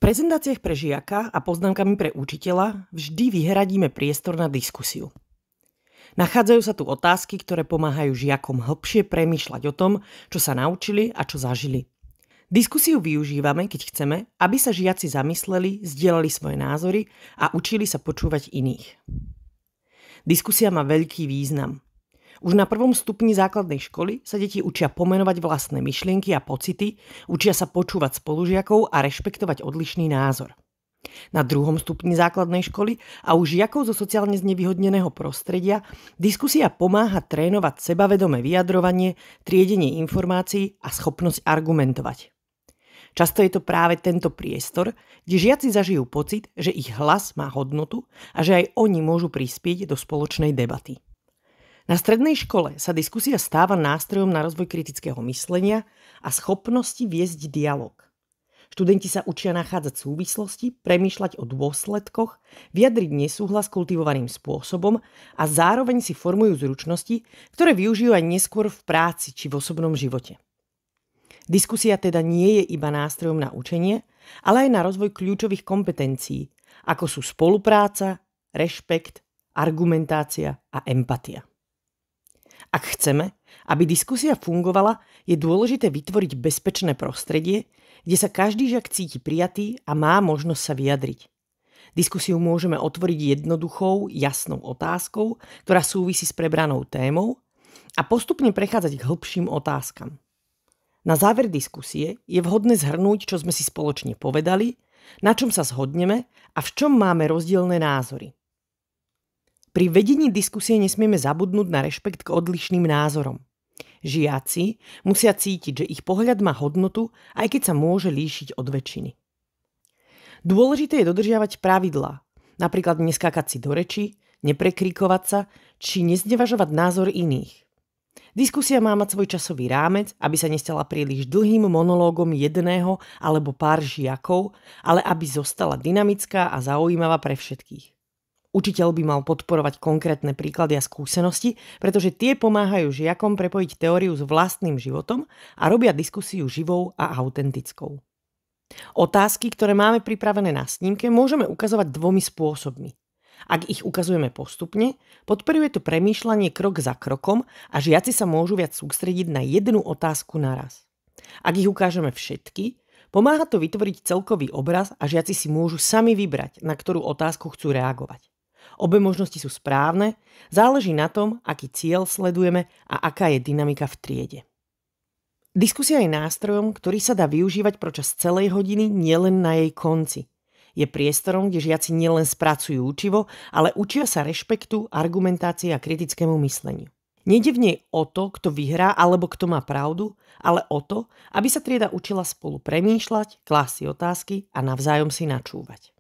prezentáciách pre žiaka a poznámkami pre učiteľa vždy vyhradíme priestor na diskusiu. Nachádzajú sa tu otázky, ktoré pomáhajú žiakom hlbšie premýšľať o tom, čo sa naučili a čo zažili. Diskusiu využívame, keď chceme, aby sa žiaci zamysleli, zdieľali svoje názory a učili sa počúvať iných. Diskusia má veľký význam. Už na 1. stupni základnej školy sa deti učia pomenovať vlastné myšlienky a pocity, učia sa počúvať spolužiakov a rešpektovať odlišný názor. Na 2. stupni základnej školy a už žiakov zo sociálne znevýhodneného prostredia diskusia pomáha trénovať sebavedomé vyjadrovanie, triedenie informácií a schopnosť argumentovať. Často je to práve tento priestor, kde žiaci zažijú pocit, že ich hlas má hodnotu a že aj oni môžu prispieť do spoločnej debaty. Na strednej škole sa diskusia stáva nástrojom na rozvoj kritického myslenia a schopnosti viesť dialog. Študenti sa učia nachádzať súvislosti, premýšľať o dôsledkoch, vyjadriť nesúhlas kultivovaným spôsobom a zároveň si formujú zručnosti, ktoré využijú aj neskôr v práci či v osobnom živote. Diskusia teda nie je iba nástrojom na učenie, ale aj na rozvoj kľúčových kompetencií, ako sú spolupráca, rešpekt, argumentácia a empatia. Ak chceme, aby diskusia fungovala, je dôležité vytvoriť bezpečné prostredie, kde sa každý žiak cíti prijatý a má možnosť sa vyjadriť. Diskusiu môžeme otvoriť jednoduchou, jasnou otázkou, ktorá súvisí s prebranou témou a postupne prechádzať k hlbším otázkam. Na záver diskusie je vhodné zhrnúť, čo sme si spoločne povedali, na čom sa zhodneme a v čom máme rozdielne názory. Pri vedení diskusie nesmieme zabudnúť na rešpekt k odlišným názorom. Žiaci musia cítiť, že ich pohľad má hodnotu, aj keď sa môže líšiť od väčšiny. Dôležité je dodržiavať pravidlá, napríklad neskákať si do reči, neprekrikovať sa, či neznevažovať názor iných. Diskusia má mať svoj časový rámec, aby sa nestala príliš dlhým monológom jedného alebo pár žiakov, ale aby zostala dynamická a zaujímavá pre všetkých. Učiteľ by mal podporovať konkrétne príklady a skúsenosti, pretože tie pomáhajú žiakom prepojiť teóriu s vlastným životom a robia diskusiu živou a autentickou. Otázky, ktoré máme pripravené na snímke, môžeme ukazovať 2 spôsobmi. Ak ich ukazujeme postupne, podporuje to premýšľanie krok za krokom a žiaci sa môžu viac sústrediť na jednu otázku naraz. Ak ich ukážeme všetky, pomáha to vytvoriť celkový obraz a žiaci si môžu sami vybrať, na ktorú otázku chcú reagovať. Obe možnosti sú správne, záleží na tom, aký cieľ sledujeme a aká je dynamika v triede. Diskusia je nástrojom, ktorý sa dá využívať počas celej hodiny, nielen na jej konci. Je priestorom, kde žiaci nielen spracujú učivo, ale učia sa rešpektu, argumentácii a kritickému mysleniu. Nejde v nej o to, kto vyhrá alebo kto má pravdu, ale o to, aby sa trieda učila spolu premýšľať, klásť si otázky a navzájom si načúvať.